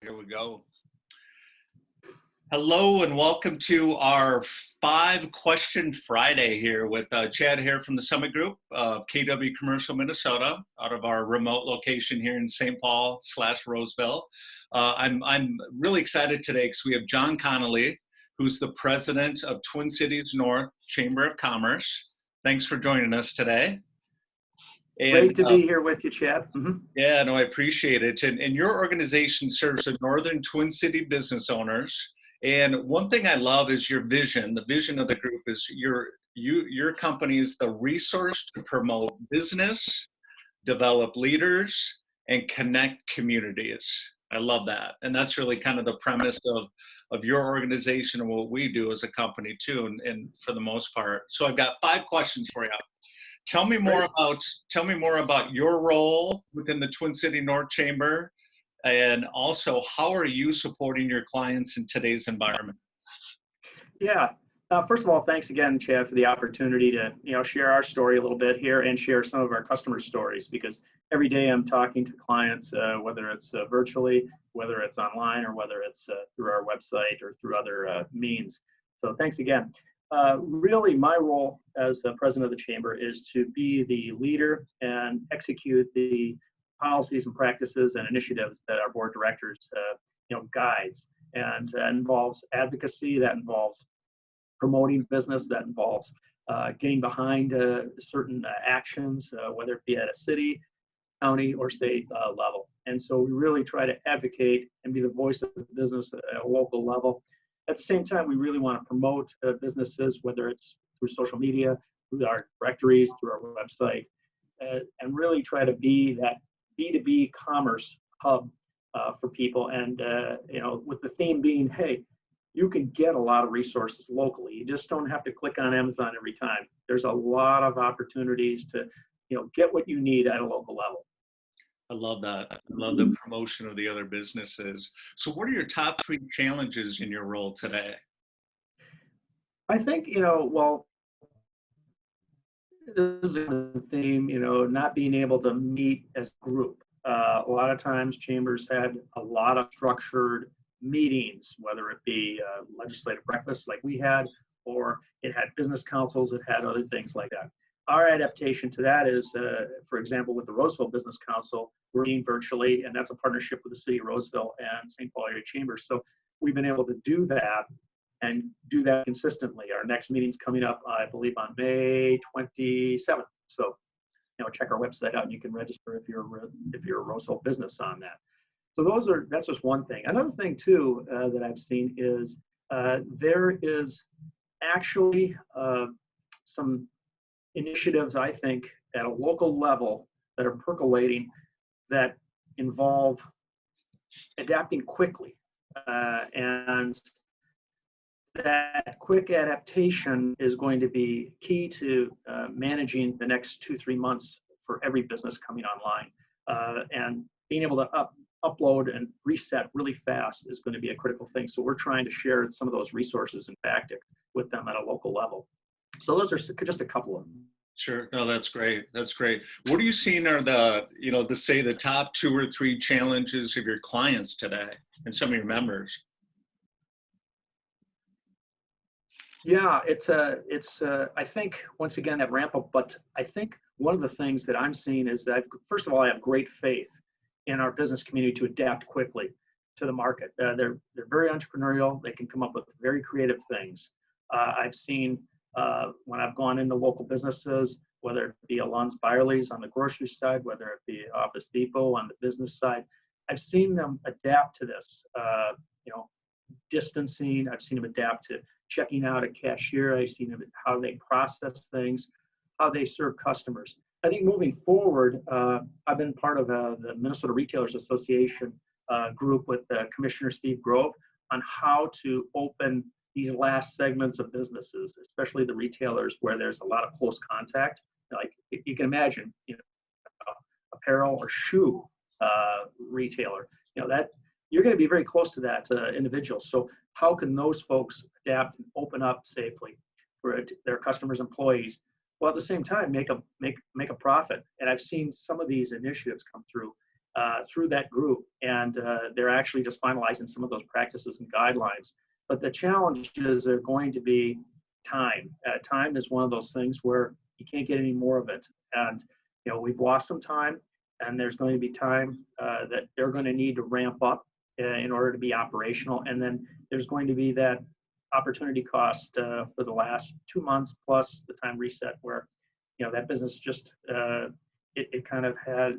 Here we go. Hello and welcome to our 5-question Friday here with Chad here from the Summit Group of KW Commercial Minnesota out of our remote location here in St. Paul/Roseville. I'm really excited today because we have John Connelly, who's the president of Twin Cities North Chamber of Commerce. Thanks for joining us today. Great to be here with you, Chad. Yeah, no, I appreciate it. And your organization serves the northern Twin City business owners. And one thing I love is your vision. The vision of the group is your company is the resource to promote business, develop leaders, and connect communities. I love that. And that's really kind of the premise of your organization and what we do as a company too, and for the most part. So I've got 5 questions for you. Tell me more about your role within the Twin City North Chamber, and also how are you supporting your clients in today's environment? Yeah. First of all, thanks again, Chad, for the opportunity to share our story a little bit here and share some of our customer stories. Because every day I'm talking to clients, whether it's virtually, whether it's online, or whether it's through our website or through other means. So thanks again. Really, my role as the president of the chamber is to be the leader and execute the policies and practices and initiatives that our board of directors, guides. And that involves advocacy, that involves promoting business, that involves getting behind certain actions, whether it be at a city, county, or state level. And so we really try to advocate and be the voice of the business at a local level. At the same time, we really want to promote businesses, whether it's through social media, through our directories, through our website, and really try to be that B2B commerce hub for people. And, with the theme being, hey, you can get a lot of resources locally. You just don't have to click on Amazon every time. There's a lot of opportunities to, get what you need at a local level. I love that. I love the promotion of the other businesses. So what are your top 3 challenges in your role today? I think, this is a theme, not being able to meet as a group. A lot of times chambers had a lot of structured meetings, whether it be legislative breakfasts like we had, or it had business councils, it had other things like that. Our adaptation to that is, for example, with the Roseville Business Council, we're meeting virtually, and that's a partnership with the City of Roseville and St. Paul Area Chambers. So we've been able to do that and do that consistently. Our next meeting's coming up, I believe, on May 27th. So, check our website out, and you can register if you're a Roseville business on that. So that's just one thing. Another thing too that I've seen is there is actually some initiatives, I think, at a local level that are percolating that involve adapting quickly. And that quick adaptation is going to be key to managing the next 2-3 months for every business coming online. And being able to upload and reset really fast is going to be a critical thing. So we're trying to share some of those resources and tactics with them at a local level. So those are just a couple of them. Sure. No, that's great. That's great. What are you seeing are the top 2 or 3 challenges of your clients today and some of your members? Yeah, it's I think, once again, that ramp up, but I think one of the things that I'm seeing is that, first of all, I have great faith in our business community to adapt quickly to the market. They're very entrepreneurial. They can come up with very creative things. I've seen when I've gone into local businesses, whether it be Alon's Byerly's on the grocery side, whether it be Office Depot on the business side, I've seen them adapt to this, distancing. I've seen them adapt to checking out a cashier. I've seen them how they process things, how they serve customers. I think moving forward, I've been part of the Minnesota Retailers Association group with Commissioner Steve Grove on how to open these last segments of businesses, especially the retailers where there's a lot of close contact. Like you can imagine, apparel or shoe retailer, that you're going to be very close to that individual. So how can those folks adapt and open up safely for their customers, employees, while at the same time make a profit? And I've seen some of these initiatives come through through that group, and they're actually just finalizing some of those practices and guidelines. But the challenges are going to be time. Time is one of those things where you can't get any more of it, and we've lost some time, and there's going to be time that they're going to need to ramp up in order to be operational, and then there's going to be that opportunity cost for the last 2 months plus the time reset where that business just it kind of had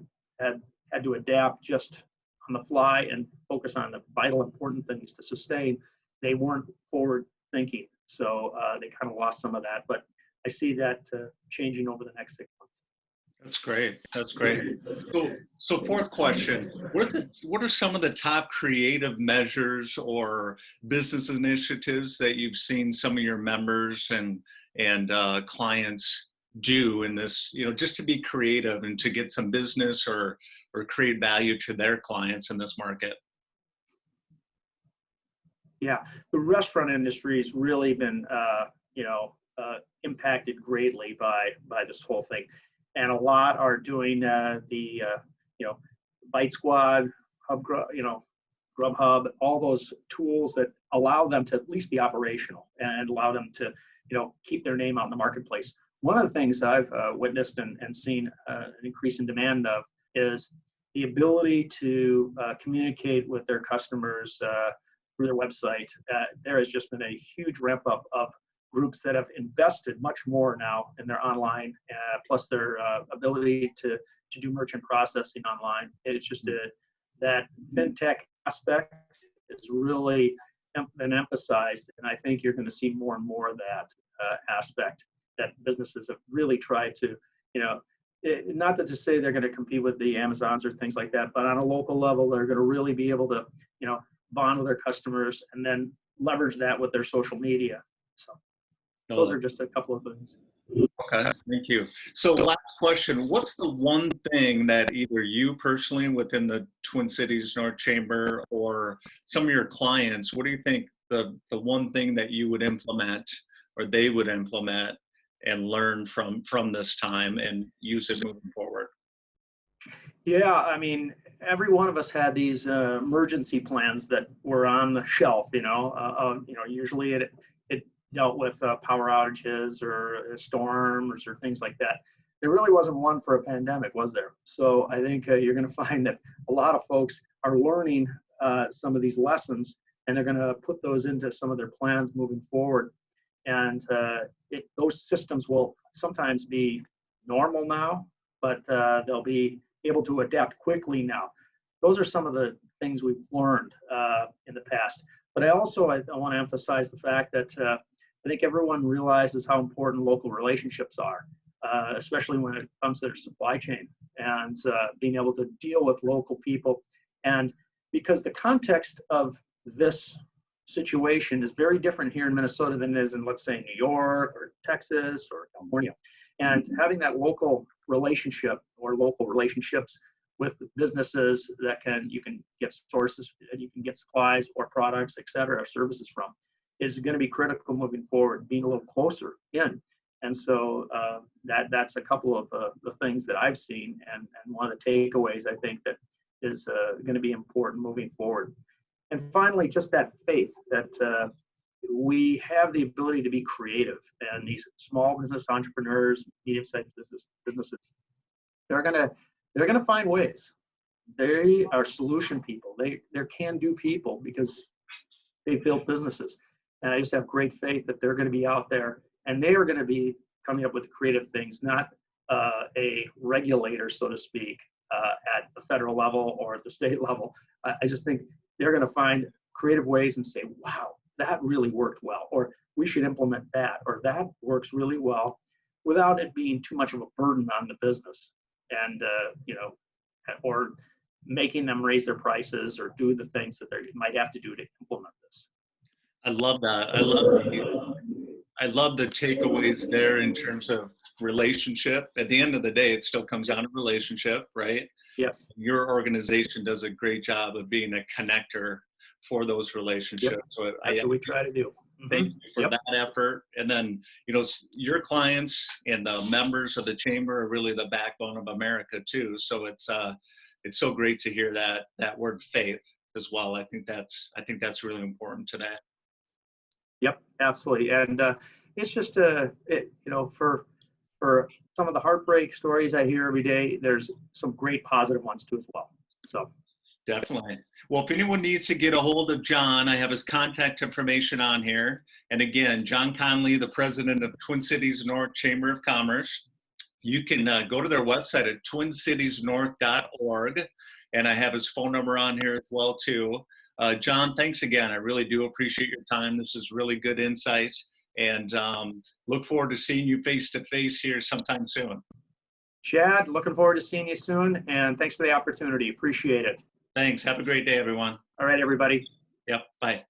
to adapt just on the fly and focus on the vital important things to sustain. They weren't forward thinking, so they kind of lost some of that, but I see that changing over the next 6 months. That's great. That's great. So fourth question: what are some of the top creative measures or business initiatives that you've seen some of your members and clients do in this? Just to be creative and to get some business or create value to their clients in this market. Yeah, the restaurant industry has really been impacted greatly by this whole thing. And a lot are doing the Bite Squad, Grubhub, all those tools that allow them to at least be operational and allow them to keep their name out in the marketplace. One of the things I've witnessed and seen an increase in demand of is the ability to communicate with their customers through their website. There has just been a huge ramp up of groups that have invested much more now in their online, plus their ability to do merchant processing online. It's just that fintech aspect is really been emphasized, and I think you're going to see more and more of that aspect that businesses have really tried to, not to say they're going to compete with the Amazons or things like that, but on a local level, they're going to really be able to, bond with their customers and then leverage that with their social media. So those are just a couple of things. Okay, thank you. So last question, what's the one thing that either you personally within the Twin Cities North Chamber or some of your clients, what do you think the one thing that you would implement or they would implement and learn from this time and use it moving forward? Yeah, I mean, every one of us had these emergency plans that were on the shelf. Usually it dealt with power outages or storms or things like that. There really wasn't one for a pandemic, was there? So I think you're going to find that a lot of folks are learning some of these lessons, and they're going to put those into some of their plans moving forward. And those systems will sometimes be normal now, but they'll be able to adapt quickly now. Those are some of the things we've learned in the past. But I want to emphasize the fact that I think everyone realizes how important local relationships are, especially when it comes to their supply chain and being able to deal with local people. And because the context of this situation is very different here in Minnesota than it is in, let's say, New York or Texas or California. And having that local relationship or local relationships with businesses that you can get sources, and you can get supplies or products, et cetera, or services from, is going to be critical moving forward, being a little closer in. And so that's a couple of the things that I've seen, and one of the takeaways I think that is going to be important moving forward. And finally, just that faith that we have the ability to be creative, and these small business entrepreneurs, medium-sized businesses, they're gonna find ways. They are solution people. They're can-do people because they've built businesses. And I just have great faith that they're going to be out there, and they are going to be coming up with creative things, not a regulator, so to speak, at the federal level or at the state level. I just think they're going to find creative ways and say, wow, that really worked well, or we should implement that, or that works really well, without it being too much of a burden on the business, and or making them raise their prices or do the things that they might have to do to implement this. I love that. I love the takeaways there in terms of relationship. At the end of the day, it still comes down to relationship, right? Yes. Your organization does a great job of being a connector for those relationships. Yep. So that's what we try to do. Thank you for that effort. And then, your clients and the members of the chamber are really the backbone of America too. So it's it's so great to hear that word faith as well. I think that's really important today. Yep, absolutely. And it's just for some of the heartbreak stories I hear every day, there's some great positive ones too as well. So Definitely. Well, if anyone needs to get a hold of John, I have his contact information on here. And again, John Connelly, the president of Twin Cities North Chamber of Commerce. You can go to their website at twincitiesnorth.org, and I have his phone number on here as well too. John, thanks again. I really do appreciate your time. This is really good insight, and look forward to seeing you face to face here sometime soon. Chad, looking forward to seeing you soon, and thanks for the opportunity. Appreciate it. Thanks. Have a great day, everyone. All right, everybody. Yep. Bye.